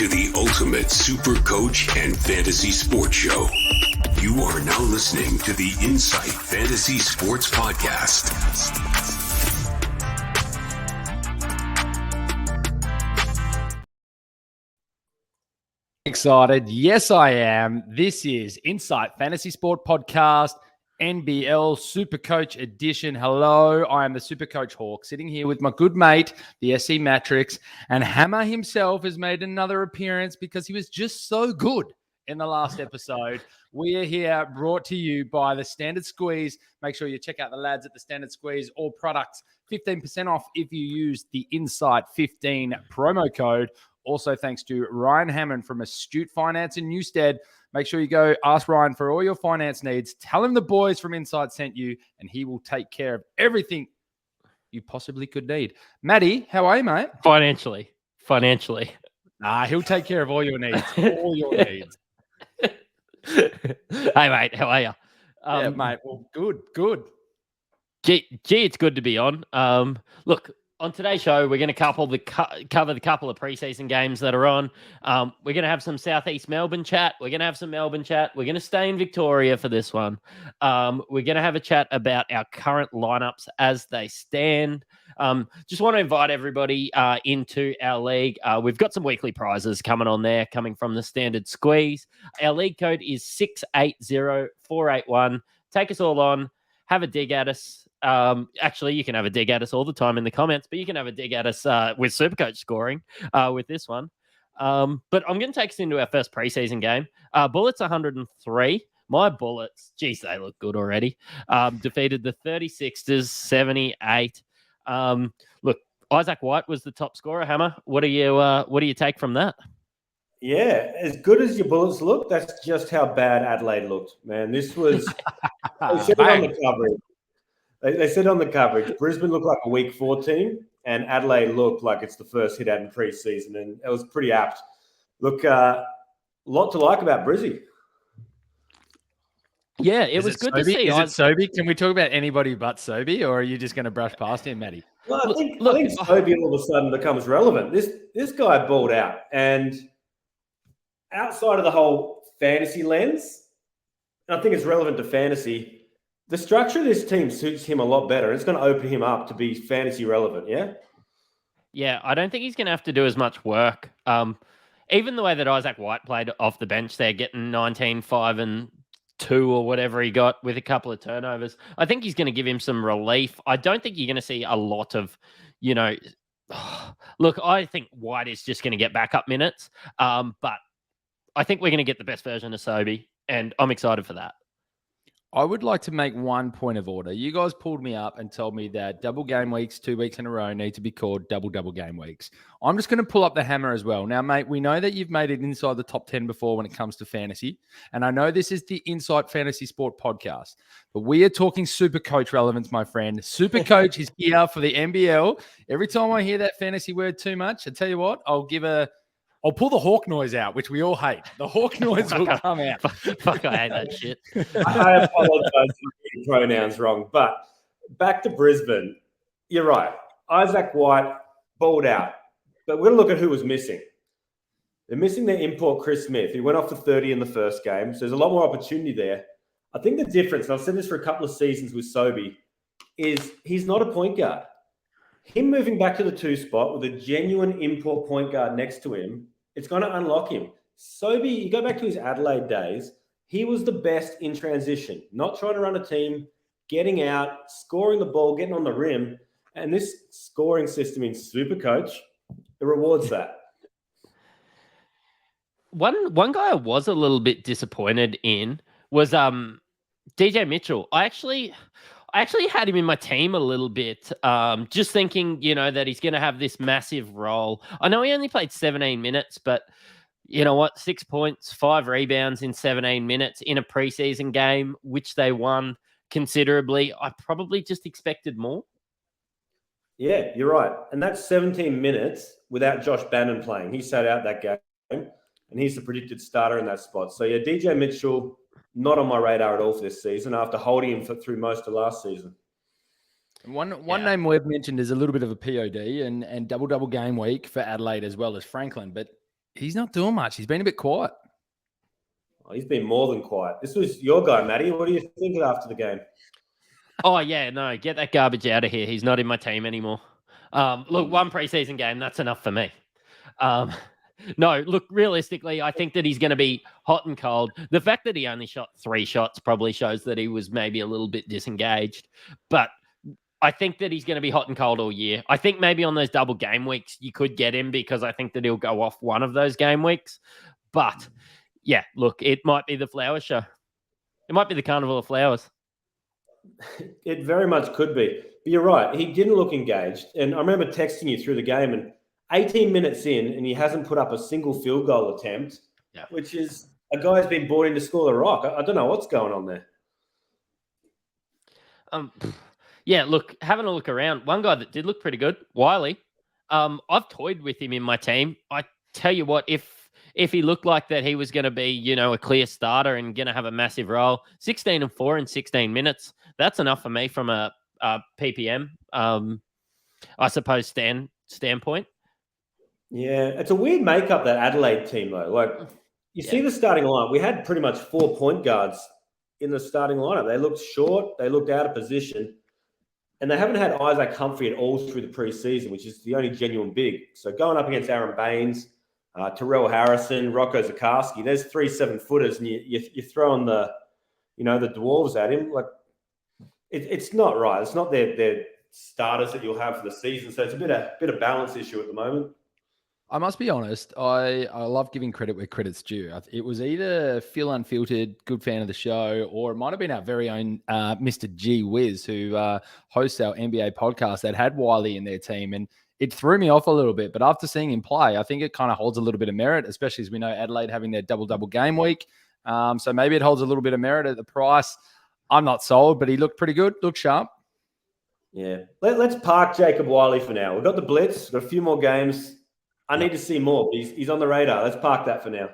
to the ultimate super coach and fantasy sports show. You are now listening to the Insight Fantasy Sports Podcast. Excited? Yes, I am. This is Insight Fantasy Sport Podcast, NBL Supercoach edition. Hello, I am the Supercoach Hawk, sitting here with my good mate, the SE Mattrix, and Hammer himself has made another appearance because he was just so good in the last episode. We are here brought to you by the Standard Squeeze. Make sure you check out the lads at the Standard Squeeze. All products 15% off if you use the Insight 15 promo code. Also, thanks to Ryan Hammond from Astute Finance in Newstead. Make sure you go ask Ryan for all your finance needs. Tell him the boys from Insight sent you, and he will take care of everything you possibly could need. Matty, how are you, mate? Financially. He'll take care of all your needs. All your needs. Hey, mate, how are you? Yeah, mate. Well, good. Gee, it's good to be on. Look, on today's show, we're going to cover the couple of preseason games that are on. We're going to have some Southeast Melbourne chat. We're going to have some Melbourne chat. We're going to stay in Victoria for this one. We're going to have a chat about our current lineups as they stand. Just want to invite everybody into our league. We've got some weekly prizes coming on there, coming from the Standard Squeeze. Our league code is 680481. Take us all on. Have a dig at us. Actually, you can have a dig at us all the time in the comments, but you can have a dig at us with Supercoach scoring with this one. But I'm going to take us into our first preseason game. Bullets 103. My Bullets, geez, they look good already. Defeated the 36ers 78. Look, Isaac White was the top scorer. Hammer, what do you take from that? Yeah, as good as your Bullets look, that's just how bad Adelaide looked, man. This was they said it on the coverage. They said on the coverage, Brisbane looked like a week 4 team, and Adelaide looked like it's the first hit out in pre-season, and it was pretty apt. Look, a lot to like about Brizzy. Yeah, it was good to see. Is it Sobey? Can we talk about anybody but Sobey, or are you just going to brush past him, Matty? Well, I think Sobey all of a sudden becomes relevant. This guy balled out, and outside of the whole fantasy lens, and I think it's relevant to fantasy, the structure of this team suits him a lot better. It's going to open him up to be fantasy relevant, yeah? Yeah, I don't think he's going to have to do as much work. Even the way that Isaac White played off the bench there, getting 19, 5 and 2 or whatever he got with a couple of turnovers, I think he's going to give him some relief. I don't think you're going to see a lot of, look, I think White is just going to get backup minutes, but I think we're going to get the best version of Sobey, and I'm excited for that. I would like to make one point of order. You guys pulled me up and told me that double game weeks, 2 weeks in a row, need to be called double game weeks. I'm just going to pull up the hammer as well. Now, mate, we know that you've made it inside the top 10 before when it comes to fantasy. And I know this is the Insight Fantasy Sport Podcast, but we are talking Supercoach relevance, my friend. Supercoach is here for the NBL. Every time I hear that fantasy word too much, I tell you what, I'll pull the hawk noise out, which we all hate. The hawk noise will come out. Fuck, I hate that shit. I apologize for getting pronouns wrong, but back to Brisbane. You're right. Isaac White balled out. But we're going to look at who was missing. They're missing their import, Chris Smith. He went off for 30 in the first game, so there's a lot more opportunity there. I think the difference, and I've said this for a couple of seasons with Sobey, is he's not a point guard. Him moving back to the 2 spot with a genuine import point guard next to him, it's going to unlock him. Sobey, you go back to his Adelaide days, he was the best in transition, not trying to run a team, getting out, scoring the ball, getting on the rim. And this scoring system in Supercoach, it rewards that. One guy I was a little bit disappointed in was DJ Mitchell. I actually had him in my team a little bit, just thinking, that he's going to have this massive role. I know he only played 17 minutes, but you know what? 6 points, 5 rebounds in 17 minutes in a preseason game, which they won considerably. I probably just expected more. Yeah, you're right. And that's 17 minutes without Josh Bannon playing. He sat out that game, and he's the predicted starter in that spot. So, yeah, DJ Mitchell, not on my radar at all for this season after holding him through most of last season. One name we've mentioned is a little bit of a POD and double game week for Adelaide as well as Franklin. But He's not doing much. He's been a bit quiet. Oh, he's been more than quiet. This was your guy, Matty. What do you think after the game? Oh, yeah, no, get that garbage out of here. He's not in my team anymore. Look, one preseason game, that's enough for me. No, look, realistically, I think that he's going to be hot and cold. The fact that he only shot 3 shots probably shows that he was maybe a little bit disengaged. But I think that he's going to be hot and cold all year. I think maybe on those double game weeks, you could get him because I think that he'll go off one of those game weeks. But, yeah, look, it might be the flower show. It might be the Carnival of Flowers. It very much could be. But you're right. He didn't look engaged. And I remember texting you through the game and 18 minutes in, and he hasn't put up a single field goal attempt, which is a guy who's been brought in to score the rock. I don't know what's going on there. Yeah, look, having a look around, one guy that did look pretty good, Wiley. I've toyed with him in my team. I tell you what, if he looked like that he was going to be, a clear starter and going to have a massive role, 16 and 4 in 16 minutes, that's enough for me from a PPM, I suppose, standpoint. Yeah, it's a weird makeup, that Adelaide team, though. Like, you see the starting lineup. We had pretty much 4 point guards in the starting lineup. They looked short. They looked out of position. And they haven't had Isaac Humphrey at all through the preseason, which is the only genuine big. So going up against Aaron Baines, Terrell Harrison, Rocco Zakarski, there's 3 7-footers, and you're throwing the dwarves at him. Like, it's not right. It's not their starters that you'll have for the season. So it's a bit of balance issue at the moment. I must be honest, I love giving credit where credit's due. It was either Phil Unfiltered, good fan of the show, or it might have been our very own Mr. G Wiz, who hosts our NBA podcast, that had Wiley in their team. And it threw me off a little bit. But after seeing him play, I think it kind of holds a little bit of merit, especially as we know Adelaide having their double-double game week. So maybe it holds a little bit of merit at the price. I'm not sold, but he looked pretty good, looked sharp. Yeah. Let's park Jacob Wiley for now. We've got the Blitz, got a few more games. I need to see more. He's on the radar. Let's park that for now.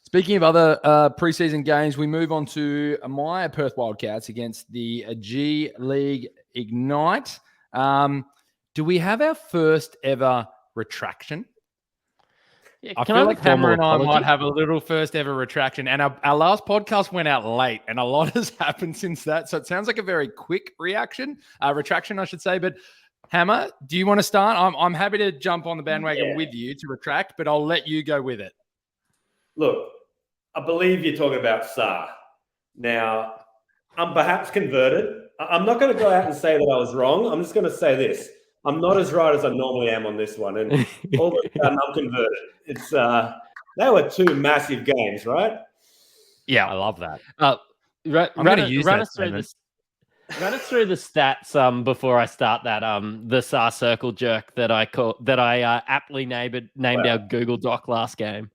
Speaking of other preseason games, we move on to my Perth Wildcats against the G League Ignite. Do we have our first ever retraction? Yeah, I feel like Hammer and I might have a little first ever retraction. And our last podcast went out late, and a lot has happened since that. So it sounds like a very quick retraction, I should say. But Hammer, do you want to start? I'm happy to jump on the bandwagon with you to retract, but I'll let you go with it. Look, I believe you're talking about Sarr. Now, I'm perhaps converted. I'm not going to go out and say that I was wrong. I'm just going to say this. I'm not as right as I normally am on this one. And all of a sudden, I'm converted. It's they were 2 massive games, right? Yeah, I love that. Run us through the stats before I start that the Sarr circle jerk that I aptly named our Google Doc last game.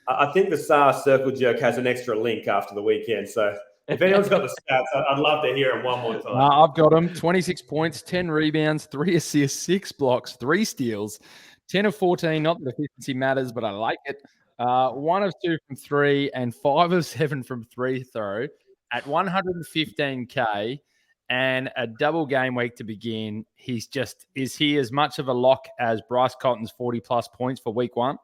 I think the Sarr circle jerk has an extra link after the weekend. So if anyone's got the stats, I'd love to hear them one more time. I've got them. 26 points, 10 rebounds, 3 assists, 6 blocks, 3 steals, 10 of 14. Not that efficiency matters, but I like it. 1 of 2 from 3 and 5 of 7 from free throw at 115K. And a double game week to begin. Is he as much of a lock as Bryce Cotton's 40+ points for week 1?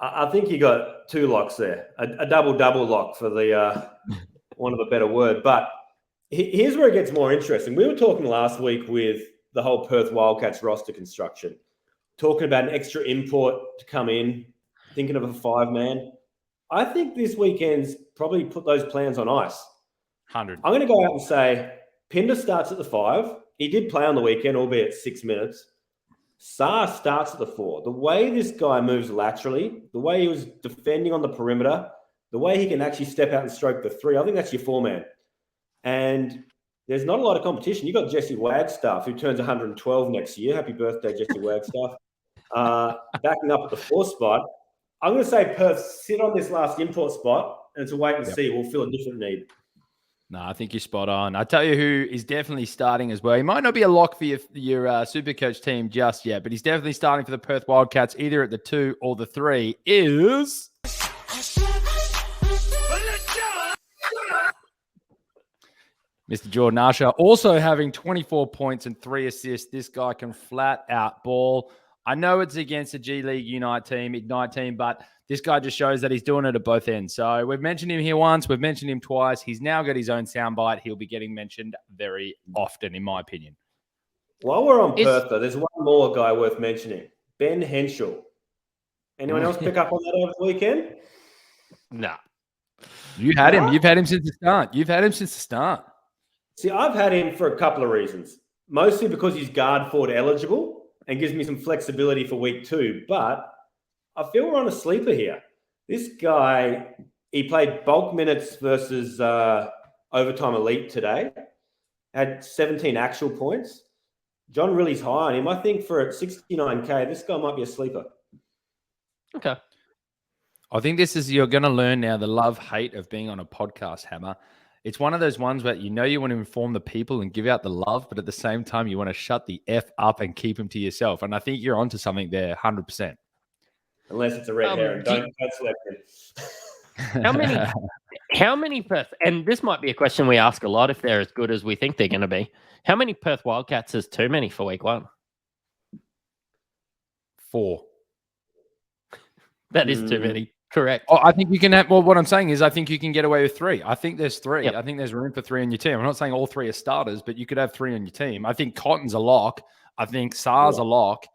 I think you got 2 locks there. A double lock for the want of a better word. But here's where it gets more interesting. We were talking last week with the whole Perth Wildcats roster construction, talking about an extra import to come in, thinking of a 5-man. I think this weekend's probably put those plans on ice. 100. I'm going to go out and say Pinder starts at the 5. He did play on the weekend, albeit 6 minutes. Sarr starts at the 4. The way this guy moves laterally, the way he was defending on the perimeter, the way he can actually step out and stroke the 3, I think that's your 4-man. And there's not a lot of competition. You've got Jesse Wagstaff, who turns 112 next year. Happy birthday, Jesse Wagstaff. Backing up at the 4 spot. I'm going to say Perth sit on this last import spot, and it's a wait and see. We'll fill a different need. No, I think you're spot on. I tell you who is definitely starting as well. He might not be a lock for your Supercoach team just yet, but he's definitely starting for the Perth Wildcats, either at the 2 or the 3, is Mr. Jordan Usher, also having 24 points and 3 assists. This guy can flat out ball. I know it's against a G League Ignite team, but this guy just shows that he's doing it at both ends. So we've mentioned him here once. We've mentioned him twice. He's now got his own soundbite. He'll be getting mentioned very often, in my opinion. While we're on Perth, though, there's one more guy worth mentioning. Ben Henschel. Anyone else pick up on that over the weekend? No. You had him. You've had him since the start. See, I've had him for a couple of reasons. Mostly because he's guard forward eligible and gives me some flexibility for week 2. But I feel we're on a sleeper here. This guy, he played bulk minutes versus Overtime Elite today. Had 17 actual points. John really's high on him. I think for 69K, this guy might be a sleeper. Okay. I think you're going to learn now the love-hate of being on a podcast, Hammer. It's one of those ones where you want to inform the people and give out the love, but at the same time, you want to shut the F up and keep them to yourself. And I think you're onto something there, 100%. Unless it's a red herring. Don't select it. How many Perth, and this might be a question we ask a lot if they're as good as we think they're going to be. How many Perth Wildcats is too many for week 1? 4. That is too many. Correct. Oh, I think you can have. Well, what I'm saying is, I think you can get away with 3. I think there's 3. Yep. I think there's room for 3 on your team. I'm not saying all 3 are starters, but you could have 3 on your team. I think Cotton's a lock. I think Sarr's a lock,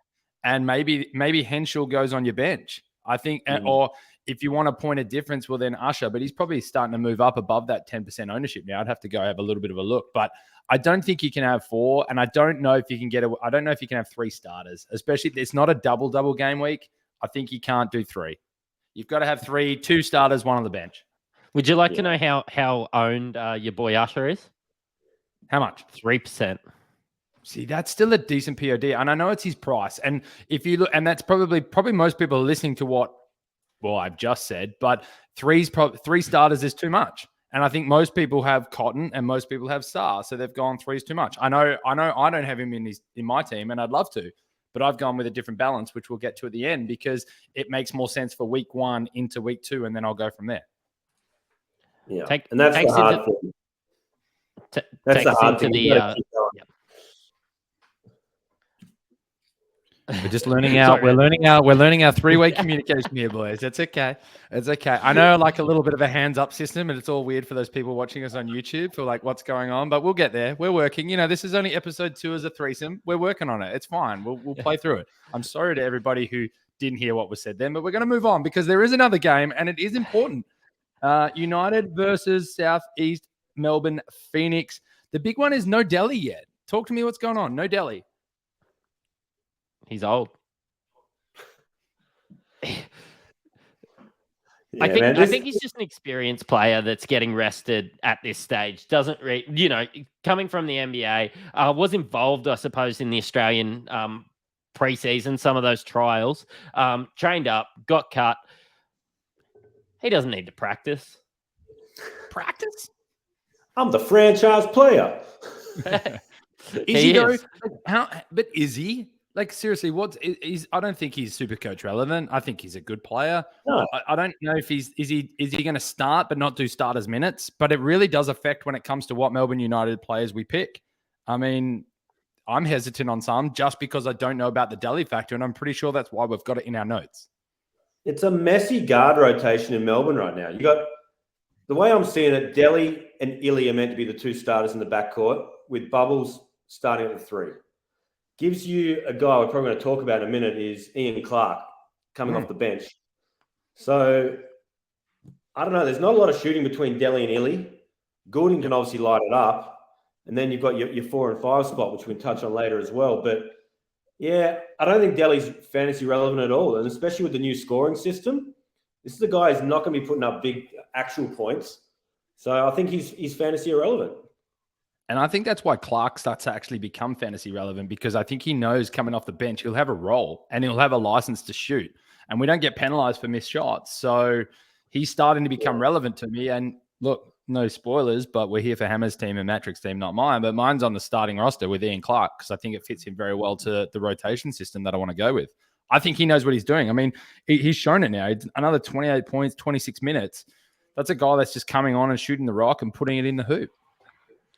and maybe Henschel goes on your bench. I think, or if you want to point a difference, well then Usher. But he's probably starting to move up above that 10% ownership now. I'd have to go have a little bit of a look, but I don't think you can have 4, and I don't know if you can I don't know if you can have 3 starters, especially it's not a double game week. I think you can't do 3. You've got to have 2 starters, 1 on the bench. Would you like to know how owned your boy Usher is? How much? 3%. See, that's still a decent POD, and I know it's his price. And if you look, and that's probably most people are listening to what I've just said, but 3 starters is too much. And I think most people have Cotton and most people have Sarr, so they've gone 3 is too much. I know I don't have him in my team, and I'd love to. But I've gone with a different balance, which we'll get to at the end, because it makes more sense for week 1 into week 2, and then I'll go from there. Yeah, and that's the hard thing. That's the hard thing. We're just learning out. We're learning our 3-way communication here, boys. It's okay. It's okay. I know, like a little bit of a hands-up system, and it's all weird for those people watching us on YouTube for like what's going on. But we'll get there. We're working. This is only episode 2 as a threesome. We're working on it. It's fine. We'll play through it. I'm sorry to everybody who didn't hear what was said then, but we're going to move on because there is another game, and it is important. United versus Southeast Melbourne Phoenix. The big one is no Delhi yet. Talk to me. What's going on? No Delhi. He's old. I think he's just an experienced player that's getting rested at this stage. Doesn't coming from the NBA, was involved, I suppose, in the Australian preseason, some of those trials. Trained up, got cut. He doesn't need to practice. Practice? I'm the franchise player. Is he though? But is he? Like, seriously, I don't think he's Supercoach relevant. I think he's a good player. No. I don't know if is he going to start but not do starters minutes, but it really does affect when it comes to what Melbourne United players we pick. I mean, I'm hesitant on some just because I don't know about the Delhi factor, and I'm pretty sure that's why we've got it in our notes. It's a messy guard rotation in Melbourne right now. You got, the way I'm seeing it, Delhi and Illy are meant to be the 2 starters in the backcourt, with Bubbles starting at the 3. Gives you a guy we're probably going to talk about in a minute is Ian Clark coming off the bench. So, I don't know. There's not a lot of shooting between Delhi and Illy. Goulding can obviously light it up. And then you've got your 4 and 5 spot, which we can touch on later as well. But, yeah, I don't think Delhi's fantasy relevant at all. And especially with the new scoring system, this is a guy who's not going to be putting up big actual points. So, I think he's fantasy irrelevant. And I think that's why Clark starts to actually become fantasy relevant, because I think he knows coming off the bench, he'll have a role and he'll have a license to shoot. And we don't get penalized for missed shots. So he's starting to become relevant to me. And look, no spoilers, but we're here for Hammer's team and Mattrix team, not mine. But mine's on the starting roster with Ian Clark because I think it fits him very well to the rotation system that I want to go with. I think he knows what he's doing. I mean, he's shown it now. It's another 28 points, 26 minutes. That's a guy that's just coming on and shooting the rock and putting it in the hoop.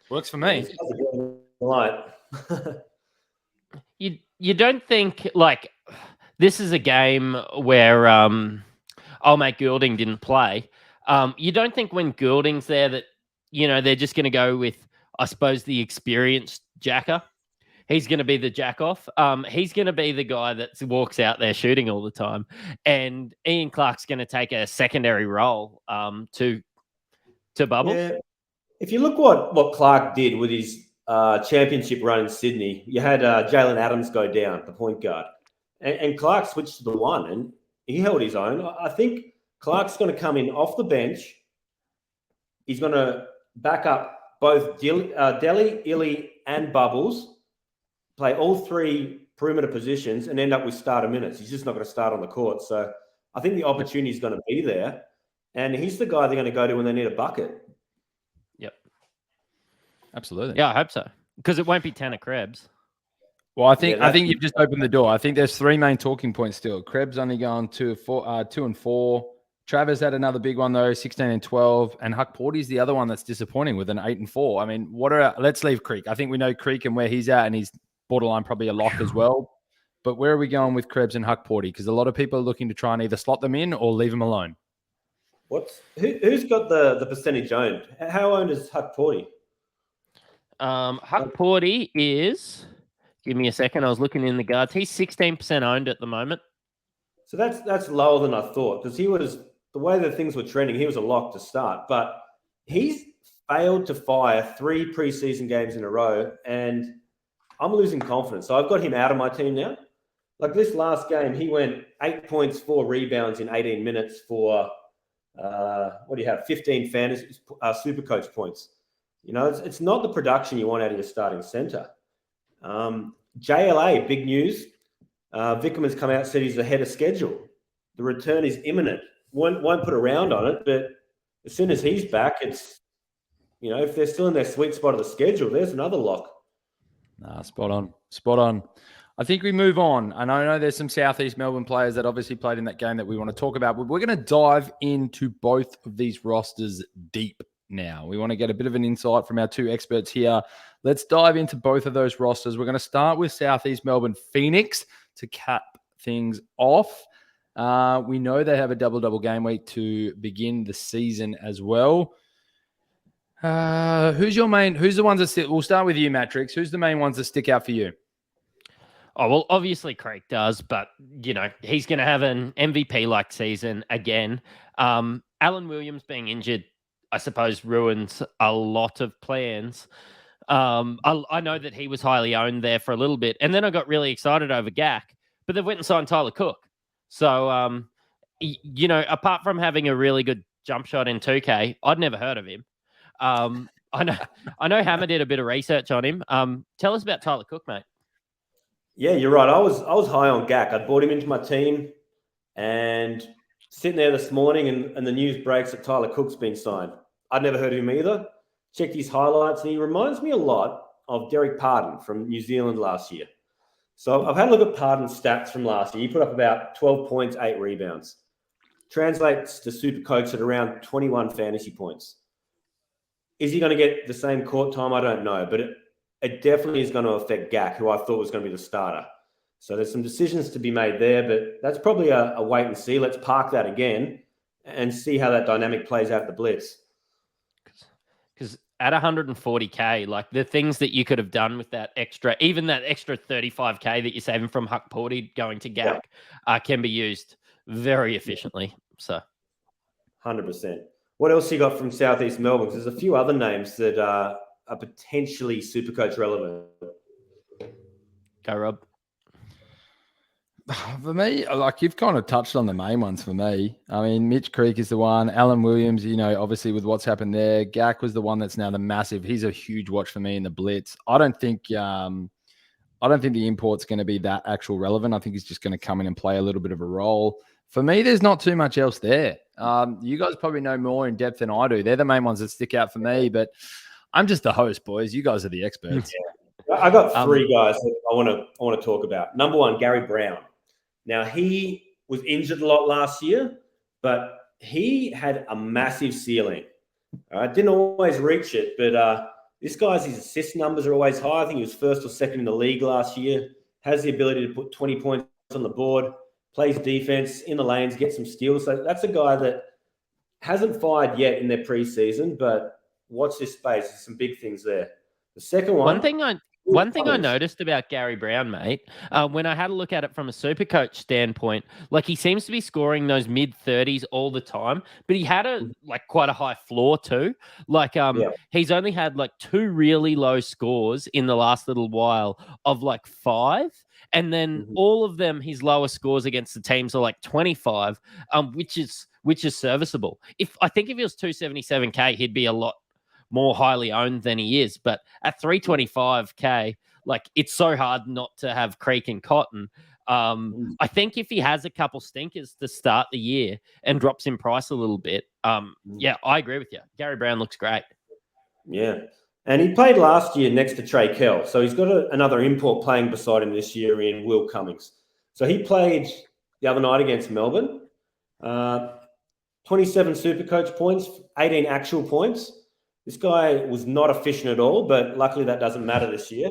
Works for me. Right. You don't think, like, this is a game where old mate Goulding didn't play. You don't think when Goulding's there that, they're just going to go with, I suppose, the experienced jacker? He's going to be the jack off. He's going to be the guy that walks out there shooting all the time. And Ian Clark's going to take a secondary role to Bubbles. Yeah. If you look what Clark did with his championship run in Sydney, you had Jalen Adams go down, the point guard. And Clark switched to the one, and he held his own. I think Clark's going to come in off the bench. He's going to back up both Delhi, Illy, and Bubbles, play all three perimeter positions, and end up with starter minutes. He's just not going to start on the court. So I think the opportunity is going to be there, and he's the guy they're going to go to when they need a bucket. Yep. Absolutely. Yeah, I hope so. Because it won't be Tanner Krebs. Well, I think you've just opened the door. I think there's three main talking points still. Krebs only going 2 and 4. Travers had another big one though, 16 and 12, and Huck Porty's the other one that's disappointing with an 8 and 4. I mean, let's leave Creek. I think we know Creek and where he's at, and he's borderline probably a lock as well. But where are we going with Krebs and Huck Porty? Because a lot of people are looking to try and either slot them in or leave them alone. Who's got the percentage owned? How owned is Huck Porty? Huck Porty is. Give me a second. I was looking in the guards. He's 16% owned at the moment. So that's lower than I thought, because he was, the way that things were trending, he was a lock to start. But he's failed to fire 3 preseason games in a row, and I'm losing confidence. So I've got him out of my team now. Like this last game, he went 8 points, 4 rebounds in 18 minutes for, 15 fantasy Supercoach points. It's not the production you want out of your starting center. JLA, big news. Vickerman's come out and said he's ahead of schedule. The return is imminent. Won't put a round on it, but as soon as he's back, it's, if they're still in their sweet spot of the schedule, there's another lock. Nah, spot on. I think we move on. And I know there's some Southeast Melbourne players that obviously played in that game that we want to talk about, but we're going to dive into both of these rosters deep now. We want to get a bit of an insight from our two experts here. Let's dive into both of those rosters. We're going to start with Southeast Melbourne Phoenix to cap things off. We know they have a double game week to begin the season as well. Who's the ones that we'll start with you, Mattrix. Who's the main ones that stick out for you? Oh, well, obviously Creek does, but, he's going to have an MVP-like season again. Alan Williams being injured, I suppose, ruins a lot of plans. I know that he was highly owned there for a little bit, and then I got really excited over Gak, but they went and signed Tyler Cook. So, apart from having a really good jump shot in 2K, I'd never heard of him. I know Hammer did a bit of research on him. Tell us about Tyler Cook, mate. Yeah, you're right. I was high on Gak. I brought him into my team, and sitting there this morning, and the news breaks that Tyler Cook's been signed. I'd never heard of him either. Checked his highlights, and he reminds me a lot of Derek Pardon from New Zealand last year. So I've had a look at Pardon's stats from last year. He put up about 12 points, 8 rebounds. Translates to Supercoach at around 21 fantasy points. Is he going to get the same court time? I don't know, but it definitely is going to affect Gak, who I thought was going to be the starter. So there's some decisions to be made there, but that's probably a wait and see. Let's park that again and see how that dynamic plays out at the Blitz. Because at 140K, like the things that you could have done with that extra, even that extra 35K that you're saving from Huck Porty going to Gak, can be used very efficiently. So 100%. What else you got from Southeast Melbourne? There's a few other names that are potentially Supercoach relevant. Go, Rob. For me, like you've kind of touched on the main ones for me. I mean, Mitch Creek is the one. Alan Williams, obviously with what's happened there. Gak was the one that's now the massive. He's a huge watch for me in the Blitz. I don't think the import's going to be that actual relevant. I think he's just going to come in and play a little bit of a role. For me, there's not too much else there. You guys probably know more in depth than I do. They're the main ones that stick out for me, but I'm just the host, boys. You guys are the experts. Yeah. I got 3 guys that I want to talk about. Number 1, Gary Brown. Now, he was injured a lot last year, but he had a massive ceiling. Didn't always reach it, but this guy's his assist numbers are always high. I think he was first or second in the league last year. Has the ability to put 20 points on the board. plays defense in the lanes, gets some steals. So that's a guy that hasn't fired yet in their preseason, but watch this space. There's some big things there. The second one. One thing I noticed about Gary Brown, mate, when I had a look at it from a Supercoach standpoint, like he seems to be scoring those mid-30s all the time, but he had quite a high floor too. He's only had like 2 really low scores in the last little while of like 5. And then all of them, his lowest scores against the teams are like 25, which is serviceable. I think if he was 277K, he'd be a lot more highly owned than he is. But at 325K, like it's so hard not to have Creek and Cotton. I think if he has a couple stinkers to start the year and drops in price a little bit, I agree with you. Gary Brown looks great. Yeah. And he played last year next to Trey Kell. So he's got another import playing beside him this year in Will Cummings. So he played the other night against Melbourne. 27 Supercoach points, 18 actual points. This guy was not efficient at all, but luckily that doesn't matter this year.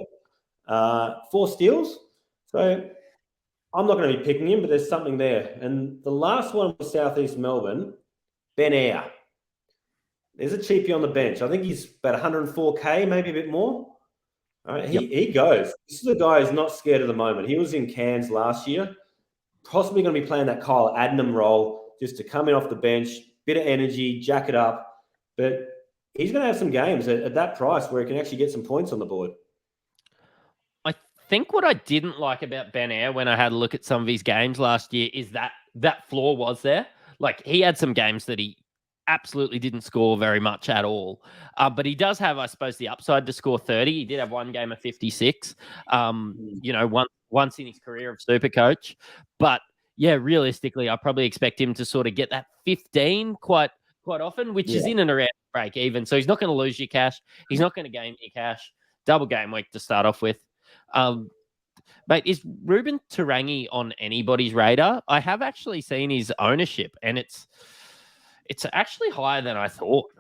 4 steals. So I'm not going to be picking him, but there's something there. And the last one was Southeast Melbourne, Ben Eyre. There's a cheapie on the bench. I think he's about 104K, maybe a bit more. All right, he goes. This is a guy who's not scared of the moment. He was in Cairns last year, possibly going to be playing that Kyle Adnam role, just to come in off the bench, bit of energy, jack it up. But he's going to have some games at that price where he can actually get some points on the board. I think what I didn't like about Ben Eyre when I had a look at some of his games last year is that floor was there. Like he had some games that he absolutely didn't score very much at all. But he does have, I suppose, the upside to score 30. He did have one game of 56, once in his career of Supercoach. But yeah, realistically, I probably expect him to sort of get that 15 quite often, which is in and around break even. So he's not going to lose your cash. He's not going to gain your cash. Double game week to start off with. Mate, is Ruben Tarangi on anybody's radar? I have actually seen his ownership, and it's actually higher than I thought.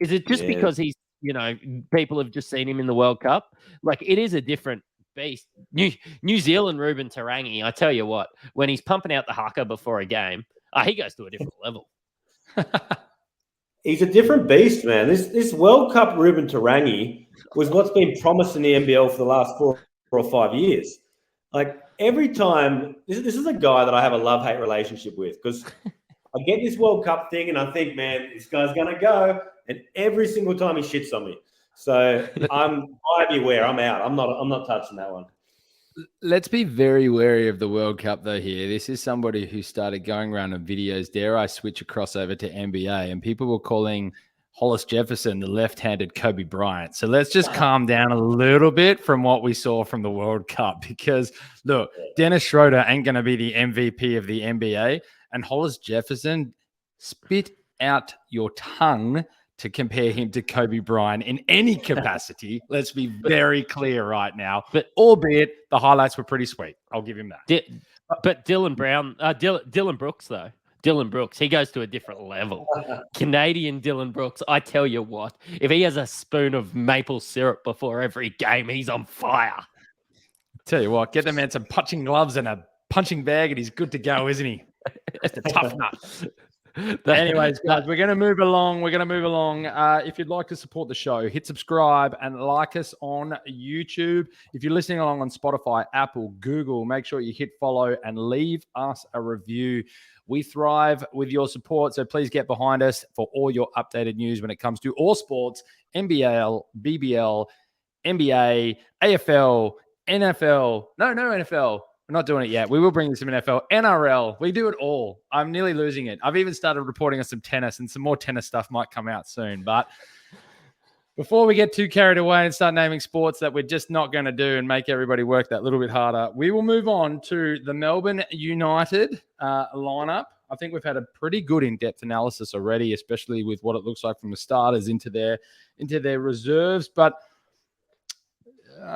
Is it just because he's, people have just seen him in the World Cup? Like, it is a different beast. New Zealand Ruben Tarangi, I tell you what, when he's pumping out the haka before a game, he goes to a different level. He's a different beast, man. This World Cup Ruben Tarangi was what's been promised in the NBL for the last 4 or 5 years. Like, every time, this is a guy that I have a love-hate relationship with, because I get this World Cup thing and I think, man, this guy's going to go. And every single time he shits on me. So I beware. I'm out. I'm not touching that one. Let's be very wary of the World Cup, though, here. This is somebody who started going around on videos. Dare I switch across over to NBA? And people were calling Hollis Jefferson the left-handed Kobe Bryant. So let's just calm down a little bit from what we saw from the World Cup. Because, look, Dennis Schroeder ain't going to be the MVP of the NBA. And Hollis Jefferson, spit out your tongue to compare him to Kobe Bryant in any capacity. Let's be very clear right now. But albeit the highlights were pretty sweet. I'll give him that. But Dylan Brooks, though. Dylan Brooks, he goes to a different level. Canadian Dylan Brooks, I tell you what, if he has a spoon of maple syrup before every game, he's on fire. Tell you what, get the man some punching gloves and a punching bag and he's good to go, isn't he? Just a tough nut. Anyways, guys, we're going to move along. If you'd like to support the show, hit subscribe and like us on YouTube. If you're listening along on Spotify, Apple, Google, make sure you hit follow and leave us a review. We thrive with your support, so please get behind us for all your updated news when it comes to all sports, NBL, BBL, NBA, AFL, NFL. No NFL. We're not doing it yet. We will bring you some NFL, NRL. We do it all. I'm nearly losing it. I've even started reporting on some tennis, and some more tennis stuff might come out soon. But before we get too carried away and start naming sports that we're just not going to do and make everybody work that little bit harder, we will move on to the Melbourne United lineup. I think we've had a pretty good in-depth analysis already, especially with what it looks like from the starters into their reserves. But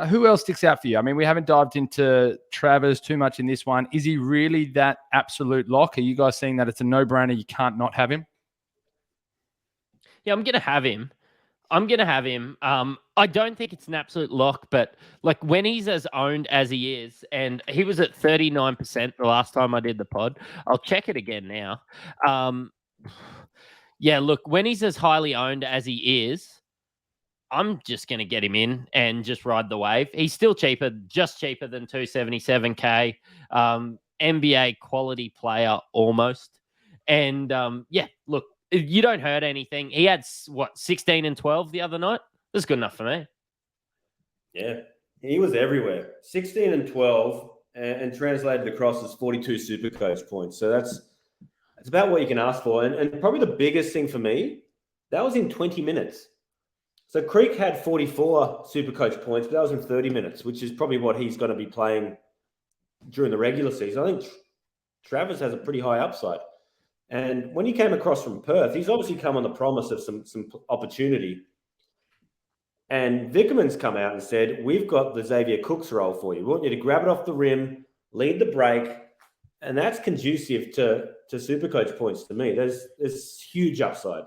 who else sticks out for you? I mean, we haven't dived into Travers too much in this one. Is he really that absolute lock? Are you guys seeing that it's a no-brainer? You can't not have him? Yeah, I'm going to have him. I don't think it's an absolute lock, but like when he's as owned as he is, and he was at 39% the last time I did the pod. I'll check it again now. Yeah, look, when he's as highly owned as he is, I'm just going to get him in and just ride the wave. He's still cheaper, just cheaper than 277K. NBA quality player almost. And yeah, look, you don't hurt anything. He had, 16 and 12 the other night? That's good enough for me. Yeah, he was everywhere. 16 and 12 and translated across as 42 Supercoach points. So that's about what you can ask for. And probably the biggest thing for me, that was in 20 minutes. So Creek had 44 Supercoach points, but that was in 30 minutes, which is probably what he's going to be playing during the regular season. I think Travis has a pretty high upside. And when he came across from Perth, he's obviously come on the promise of some opportunity. And Vickerman's come out and said, we've got the Xavier Cooks role for you. We want you to grab it off the rim, lead the break, and that's conducive to Supercoach points to me. There's huge upside.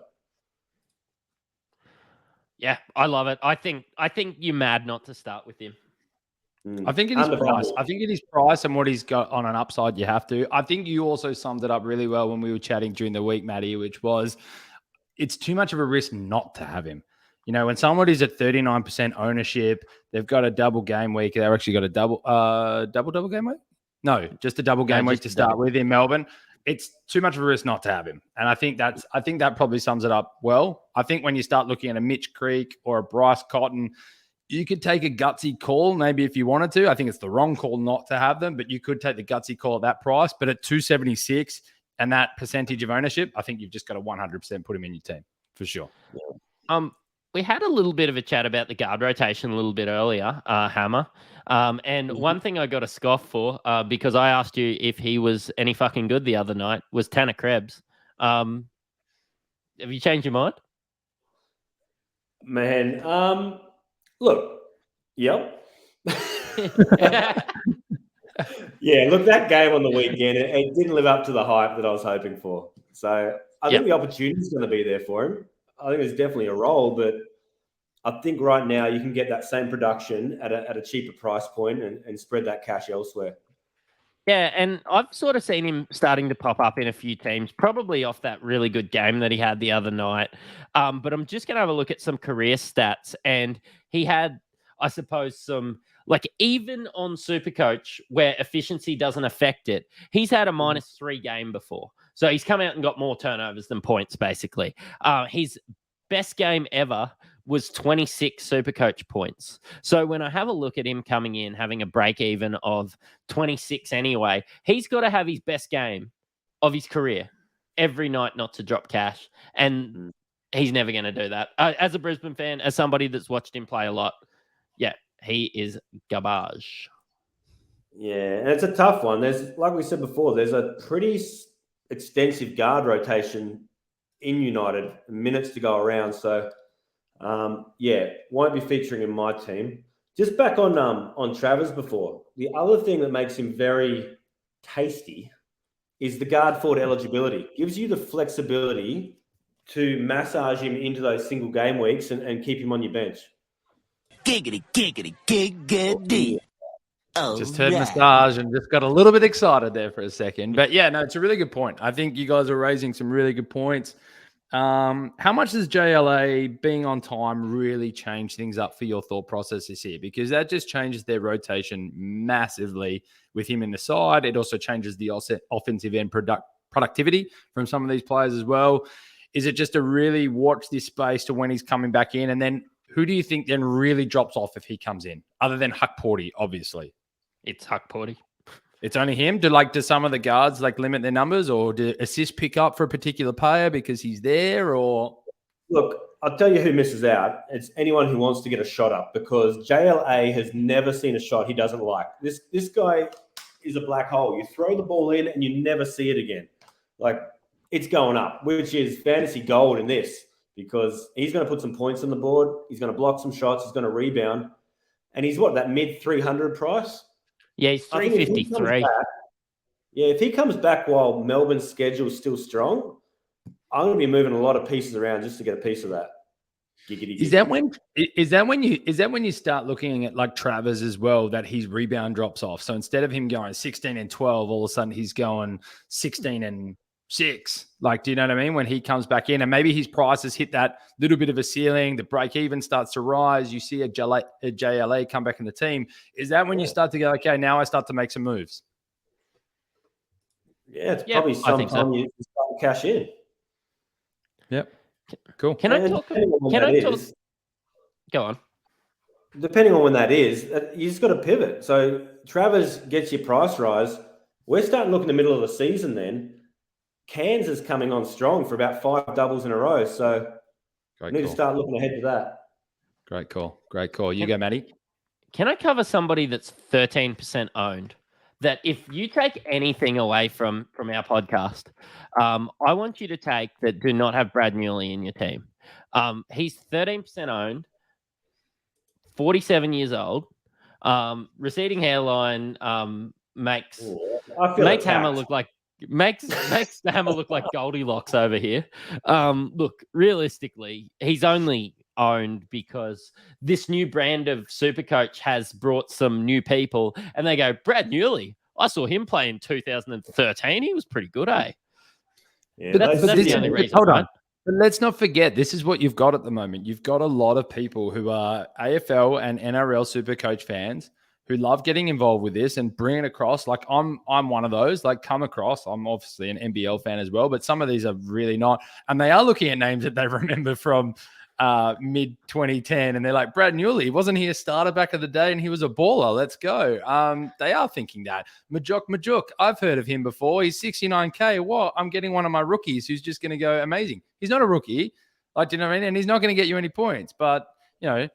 Yeah, I love it. I think you're mad not to start with him. I think it is price. I think it is price and what he's got on an upside. You have to. I think you also summed it up really well when we were chatting during the week, Matty, which was it's too much of a risk not to have him. You know, when somebody's at 39% ownership, they've got a double game week. They've actually got a double game week. No, just a double game week to start with in Melbourne. It's too much of a risk not to have him. And I think that probably sums it up well. I think when you start looking at a Mitch Creek or a Bryce Cotton, you could take a gutsy call maybe if you wanted to. I think it's the wrong call not to have them, but you could take the gutsy call at that price. But at 276 and that percentage of ownership, I think you've just got to 100% put him in your team for sure. We had a little bit of a chat about the guard rotation a little bit earlier, Hammer. And one thing I got a scoff for, because I asked you if he was any fucking good the other night, was Tanner Krebs. Have you changed your mind? Man, look, yep. Yeah, look, that game on the weekend, it didn't live up to the hype that I was hoping for. So I think the opportunity is going to be there for him. I think there's definitely a role, but I think right now you can get that same production at a cheaper price point and spread that cash elsewhere. Yeah, and I've sort of seen him starting to pop up in a few teams, probably off that really good game that he had the other night. But I'm just going to have a look at some career stats. And he had, I suppose, some, like even on Supercoach where efficiency doesn't affect it, he's had a -3 game before. So he's come out and got more turnovers than points, basically. His best game ever was 26 Supercoach points. So when I have a look at him coming in, having a break even of 26 anyway, he's got to have his best game of his career every night not to drop cash. And he's never going to do that. As a Brisbane fan, as somebody that's watched him play a lot, yeah, he is garbage. Yeah, and it's a tough one. There's, like we said before, there's a pretty extensive guard rotation in United, minutes to go around. So, won't be featuring in my team. Just back on Travers before, the other thing that makes him very tasty is the guard forward eligibility. Gives you the flexibility to massage him into those single game weeks and keep him on your bench. Giggity, giggity, giggity. Oh, just heard massage and just got a little bit excited there for a second. But yeah, no, it's a really good point. I think you guys are raising some really good points. How much does JLA being on time really change things up for your thought processes here? Because that just changes their rotation massively with him in the side. It also changes the offensive end productivity from some of these players as well. Is it just to really watch this space to when he's coming back in? And then who do you think then really drops off if he comes in? Other than Huck Porty, obviously. It's Huck Porty. It's only him? Do some of the guards limit their numbers, or do assists pick up for a particular player because he's there? Or look, I'll tell you who misses out. It's anyone who wants to get a shot up, because JLA has never seen a shot he doesn't like. This guy is a black hole. You throw the ball in and you never see it again. It's going up, which is fantasy gold in this, because he's going to put some points on the board. He's going to block some shots. He's going to rebound. And he's that mid 300 price? Yeah, he's 353. If he comes back while Melbourne's schedule is still strong, I'm going to be moving a lot of pieces around just to get a piece of that. Giggity. Is that when you start looking at like Travers as well, that his rebound drops off? So instead of him going 16 and 12, all of a sudden he's going 16 and 6. Like, do you know what I mean? When he comes back in, and maybe his price has hit that little bit of a ceiling, the break even starts to rise. You see a JLA come back in the team. Is that when you start to go, okay, now I start to make some moves? Yeah, it's probably sometime you start to cash in. Yep. Cool. Can I talk? Go on. Depending on when that is, you just got to pivot. So Travers gets your price rise. We're starting to look in the middle of the season then. Cairns is coming on strong for about 5 doubles in a row. So we need to start looking ahead to that. Great call. You go, Matty. Can I cover somebody that's 13% owned? That if you take anything away from our podcast, I want you to take that do not have Brad Newley in your team. He's 13% owned, 47 years old, receding hairline, makes Hammer look like makes the Hammer look like Goldilocks over here. Look, realistically, he's only owned because this new brand of Supercoach has brought some new people, and they go, Brad Newley, I saw him play in 2013. He was pretty good, eh? Yeah, but that's the only reason. Hold on. Right? But let's not forget, this is what you've got at the moment. You've got a lot of people who are AFL and NRL Supercoach fans who love getting involved with this and bring it across. Like I'm one of those, like come across. I'm obviously an NBL fan as well, but some of these are really not. And they are looking at names that they remember from mid 2010. And they're like, Brad Newley, wasn't he a starter back of the day? And he was a baller. Let's go. They are thinking that. Majuk, I've heard of him before. He's 69K. What? I'm getting one of my rookies who's just going to go amazing. He's not a rookie. Like, do you know what I mean? And he's not going to get you any points, but you know,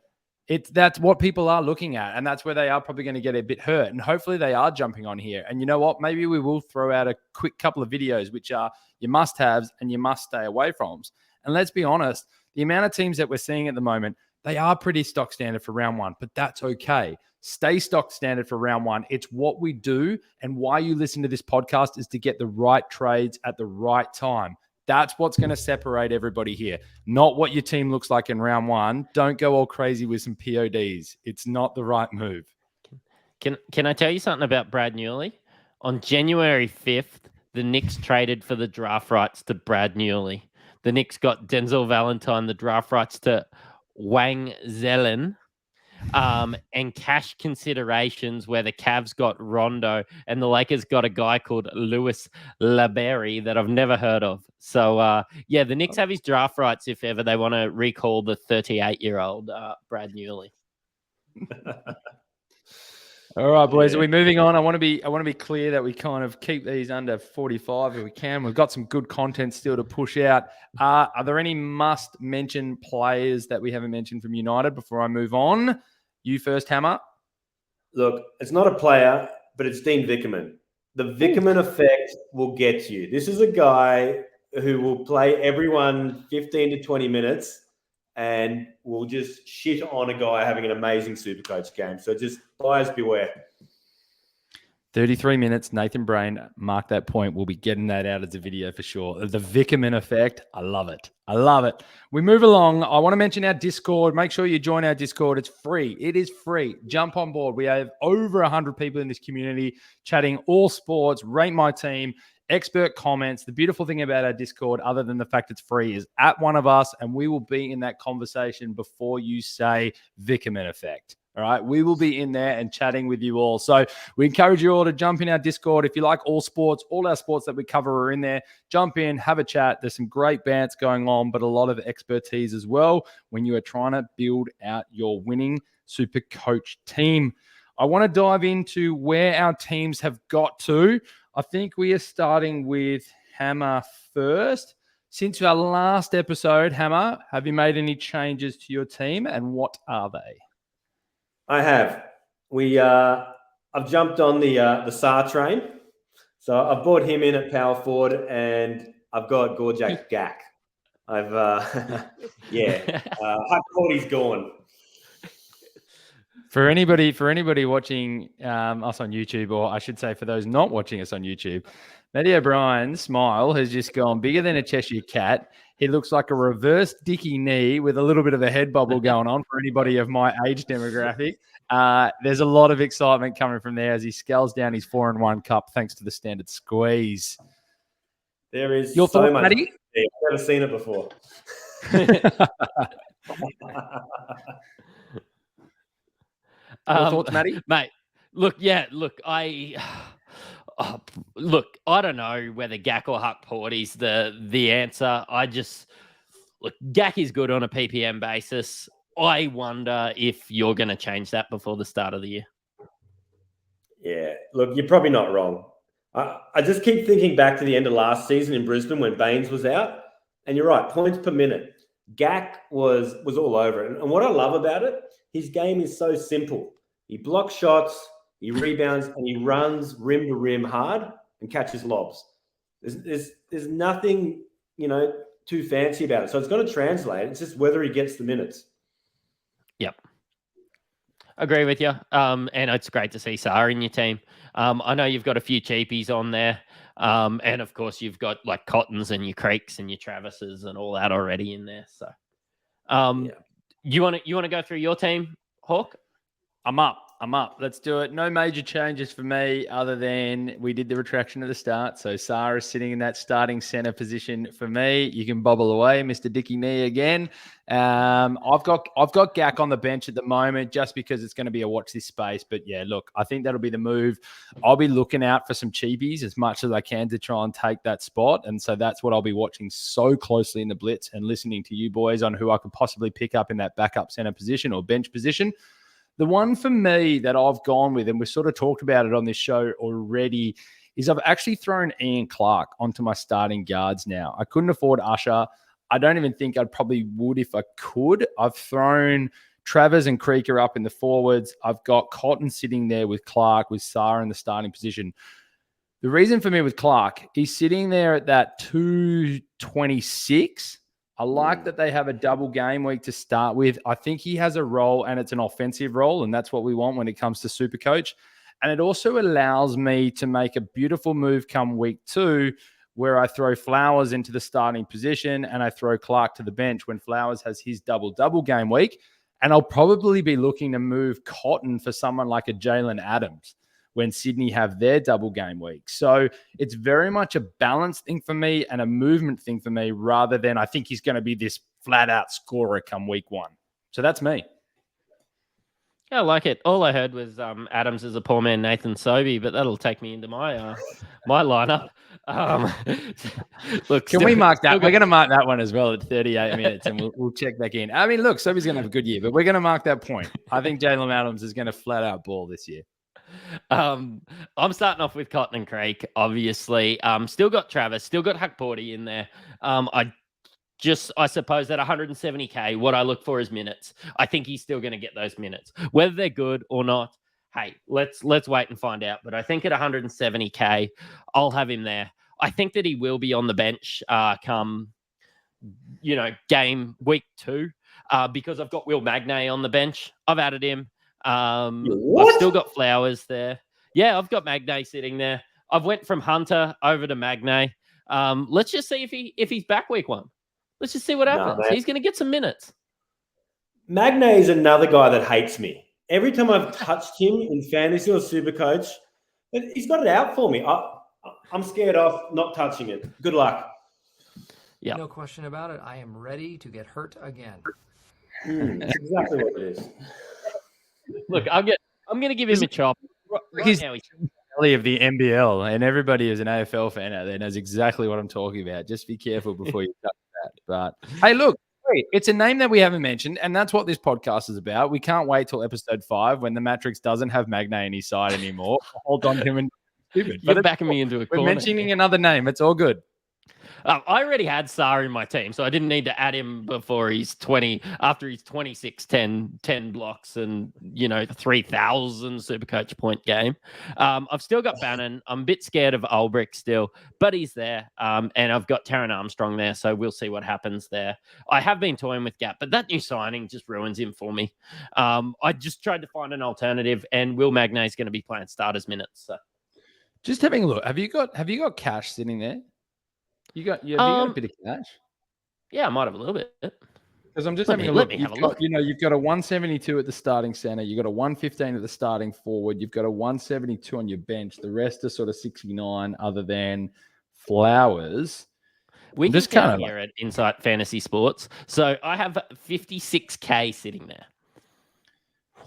that's what people are looking at, and that's where they are probably going to get a bit hurt. And hopefully they are jumping on here. And you know what? Maybe we will throw out a quick couple of videos, which are your must-haves and you must stay away from. And let's be honest, the amount of teams that we're seeing at the moment, they are pretty stock standard for round one, but that's okay. Stay stock standard for round one. It's what we do, and why you listen to this podcast is to get the right trades at the right time. That's what's going to separate everybody here, not what your team looks like in round one. Don't go all crazy with some PODs. It's not the right move. Can I tell you something about Brad Newley? On January 5th, the Knicks traded for the draft rights to Brad Newley. The Knicks got Denzel Valentine, the draft rights to Wang Zelen, and cash considerations where the Cavs got Rondo and the Lakers got a guy called Louis LeBerry that I've never heard of. So, the Knicks have his draft rights if ever they want to recall the 38-year-old Brad Newley. All right, boys. Are we moving on? I want to be clear that we kind of keep these under 45 if we can. We've got some good content still to push out. Are there any must-mention players that we haven't mentioned from United before I move on? You first, Hammer. Look, it's not a player, but it's Dean Vickerman. The Vickerman effect will get you. This is a guy who will play everyone 15 to 20 minutes and will just shit on a guy having an amazing Supercoach game. So just buyers beware. 33 minutes, Nathan Brain, mark that point. We'll be getting that out as a video for sure. The Vickerman effect, I love it. We move along. I want to mention our Discord. Make sure you join our Discord. It's free. It is free. Jump on board. We have over 100 people in this community chatting all sports, rate my team, expert comments. The beautiful thing about our Discord, other than the fact it's free, is at one of us, and we will be in that conversation before you say Vickerman effect. All right, we will be in there and chatting with you all. So we encourage you all to jump in our Discord. If you like all sports, all our sports that we cover are in there. Jump in, have a chat. There's some great bants going on, but a lot of expertise as well when you are trying to build out your winning Supercoach team. I want to dive into where our teams have got to. I think we are starting with Hammer first. Since our last episode, Hammer, have you made any changes to your team, and what are they? I have. I've jumped on the Sarr train. So I've brought him in at power forward, and I've got Gorjak Gak. Huck Cordy's gone. For anybody watching us on YouTube, or I should say for those not watching us on YouTube, Matty O'Brien's smile has just gone bigger than a Cheshire cat. He looks like a reverse Dickie knee with a little bit of a head bobble going on for anybody of my age demographic. There's a lot of excitement coming from there as he scales down his 4-1 cup thanks to the standard squeeze. There is Your so thoughts, much. Matty? I've never seen it before. Your thoughts, Matty? Mate, look, I don't know whether Gak or Huck Porty's the answer. Gak is good on a PPM basis. I wonder if you're going to change that before the start of the year. Yeah, look, you're probably not wrong. I just keep thinking back to the end of last season in Brisbane when Baines was out, and you're right, points per minute. Gak was all over it. And what I love about it, his game is so simple. He blocks shots, he rebounds, and he runs rim to rim hard and catches lobs. There's nothing, too fancy about it. So it's going to translate. It's just whether he gets the minutes. Yep. Agree with you. And it's great to see Sarr in your team. I know you've got a few cheapies on there. And of course you've got like Cottons and your Creeks and your Travises and all that already in there. So you want to go through your team, Hawk? I'm up. Let's do it. No major changes for me other than we did the retraction at the start. So Sarr is sitting in that starting center position for me. You can bobble away, Mr. Dickie Knee again. I've got Gak on the bench at the moment just because it's going to be a watch this space. But yeah, look, I think that'll be the move. I'll be looking out for some cheapies as much as I can to try and take that spot. And so that's what I'll be watching so closely in the blitz and listening to you boys on who I could possibly pick up in that backup center position or bench position. The one for me that I've gone with, and we've sort of talked about it on this show already, is I've actually thrown Ian Clark onto my starting guards now. I couldn't afford Usher. I don't even think I'd probably would if I could. I've thrown Travers and Creeker up in the forwards. I've got Cotton sitting there with Clark, with Sarr in the starting position. The reason for me with Clark, he's sitting there at that 226. I like that they have a double game week to start with. I think he has a role, and it's an offensive role, and that's what we want when it comes to Supercoach. And it also allows me to make a beautiful move come week 2 where I throw Flowers into the starting position and I throw Clark to the bench when Flowers has his double game week. And I'll probably be looking to move Cotton for someone like a Jalen Adams when Sydney have their double game week. So it's very much a balance thing for me and a movement thing for me rather than I think he's going to be this flat out scorer come week 1. So that's me. I like it. All I heard was Adams is a poor man Nathan Sobey, but that'll take me into my my lineup. Look, can we mark that? We're going to mark that one as well at 38 minutes, and we'll check back in. I mean, look, Sobey's going to have a good year, but we're going to mark that point. I think Jalen Adams is going to flat out ball this year. I'm starting off with Cotton and Creek, obviously. Still got Travis, still got Huck Porty in there. I suppose at 170K, what I look for is minutes. I think he's still going to get those minutes. Whether they're good or not, hey, let's wait and find out. But I think at 170K, I'll have him there. I think that he will be on the bench come, game week 2 because I've got Will Magnay on the bench. I've added him. I've still got Flowers there. Yeah, I've got Magnay sitting there. I've went from Hunter over to Magnay. Let's just see if he's back week 1. Let's just see what happens. He's going to get some minutes. Magnay is another guy that hates me. Every time I've touched him in fantasy or Supercoach, he's got it out for me. I'm scared off not touching it. Good luck. Yeah, no question about it. I am ready to get hurt again. That's exactly what it is. Look, I'm going to give him a chop. He's of the NBL, and everybody who's an AFL fan out there knows exactly what I'm talking about. Just be careful before you touch that. But hey, look, it's a name that we haven't mentioned, and that's what this podcast is about. We can't wait till episode 5 when the Mattrix doesn't have Magnay on his side anymore. Hold on to him and stupid. You're backing me into a corner. We're mentioning another name. It's all good. I already had Sarr in my team, so I didn't need to add him before he's 20, after he's 26, 10 blocks and, 3,000 Supercoach point game. I've still got Bannon. I'm a bit scared of Ulbrich still, but he's there. And I've got Taron Armstrong there, so we'll see what happens there. I have been toying with Gap, but that new signing just ruins him for me. I just tried to find an alternative, and Will Magnay is going to be playing starters minutes. So. Just having a look. Have you got cash sitting there? Have you got a bit of cash? Yeah, I might have a little bit. Because I'm just having a look. You've got a 172 at the starting center. You've got a 115 at the starting forward. You've got a 172 on your bench. The rest are sort of 69 other than Flowers. We just kind of here at Insight Fantasy Sports. So I have 56K sitting there.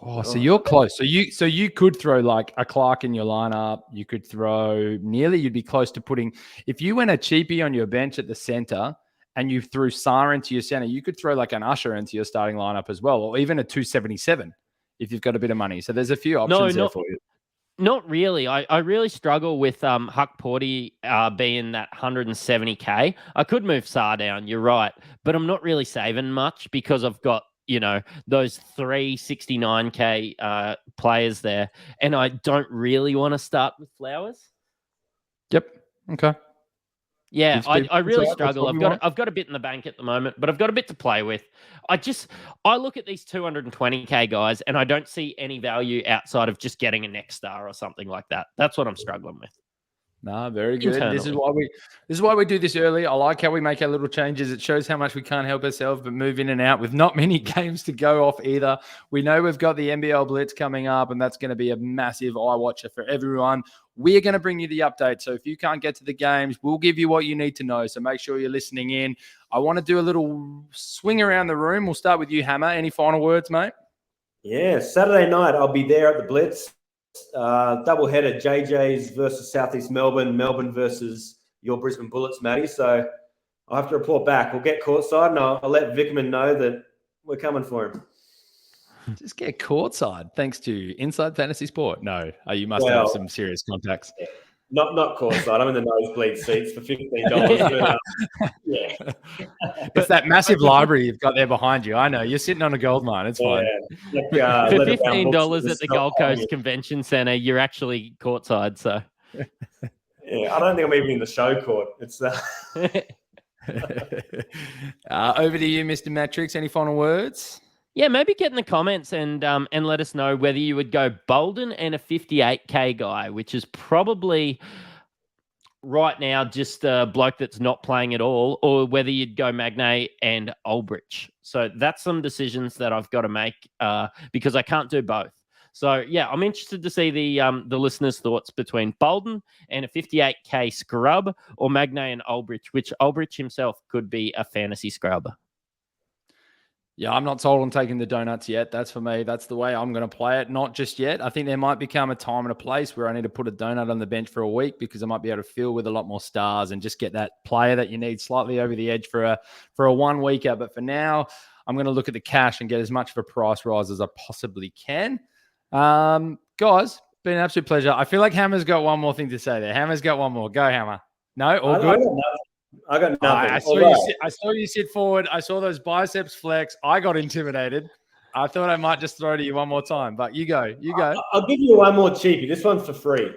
Oh, so you're close. So you could throw like a Clark in your lineup. You could throw you'd be close to putting, if you went a cheapie on your bench at the center and you threw Sarr into your center, you could throw like an Usher into your starting lineup as well, or even a 277 if you've got a bit of money. So there's a few options there for you. Not really. I really struggle with Huck Porty being that 170K. I could move Sarr down, you're right, but I'm not really saving much because I've got those 369K players there. And I don't really want to start with Flowers. Yep. Okay. Yeah, I really struggle. I've got a bit in the bank at the moment, but I've got a bit to play with. I look at these 220K guys and I don't see any value outside of just getting a Next Star or something like that. That's what I'm struggling with. No, very good. This is why we do this early. I like how we make our little changes. It shows how much we can't help ourselves but move in and out with not many games to go off either. We know we've got the NBL Blitz coming up, and that's going to be a massive eye watcher for everyone. We're going to bring you the update. So if you can't get to the games, we'll give you what you need to know. So make sure you're listening in. I want to do a little swing around the room. We'll start with you, Hammer. Any final words, mate? Yeah, Saturday night I'll be there at the Blitz. Double-header, JJ's versus Southeast Melbourne, Melbourne versus your Brisbane Bullets, Matty. So I'll have to report back. We'll get courtside, and I'll let Vickerman know that we're coming for him. Just get courtside, thanks to Inside Fantasy Sport. No, you must have some serious contacts. Yeah. Not courtside. I'm in the nosebleed seats for $15. Yeah. It's that massive library you've got there behind you. I know. You're sitting on a gold mine. It's fine. For $15 at the Gold Coast Convention Centre, you're actually courtside. So, yeah, I don't think I'm even in the show court. It's over to you, Mr. Mattrix. Any final words? Yeah, maybe get in the comments and let us know whether you would go Bolden and a 58K guy, which is probably right now just a bloke that's not playing at all, or whether you'd go Magnay and Ulbrich. So that's some decisions that I've got to make because I can't do both. So yeah, I'm interested to see the listeners' thoughts between Bolden and a 58K scrub, or Magnay and Ulbrich, which Ulbrich himself could be a fantasy scrub. Yeah, I'm not sold on taking the donuts yet. That's for me. That's the way I'm going to play it. Not just yet. I think there might become a time and a place where I need to put a donut on the bench for a week because I might be able to fill with a lot more stars and just get that player that you need slightly over the edge for a 1 weeker. But for now, I'm going to look at the cash and get as much of a price rise as I possibly can. Guys, been an absolute pleasure. I feel like Hammer's got one more thing to say there. Hammer's got one more. Go, Hammer. No, all good? I got nothing. I saw you sit forward. I saw those biceps flex. I got intimidated. I thought I might just throw to you one more time, but you go. I'll give you one more cheapie. This one's for free.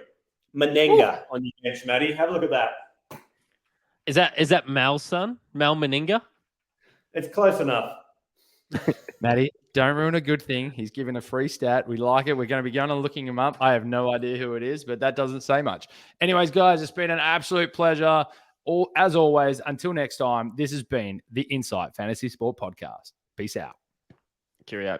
Menenga on your bench, Matty. Have a look at that. Is that Mal's son? Mal Meninga? It's close enough. Matty, don't ruin a good thing. He's given a free stat. We like it. We're going to be going and looking him up. I have no idea who it is, but that doesn't say much. Anyways, guys, it's been an absolute pleasure. As always, until next time, this has been the Insight Fantasy Sport Podcast. Peace out. Cheerio.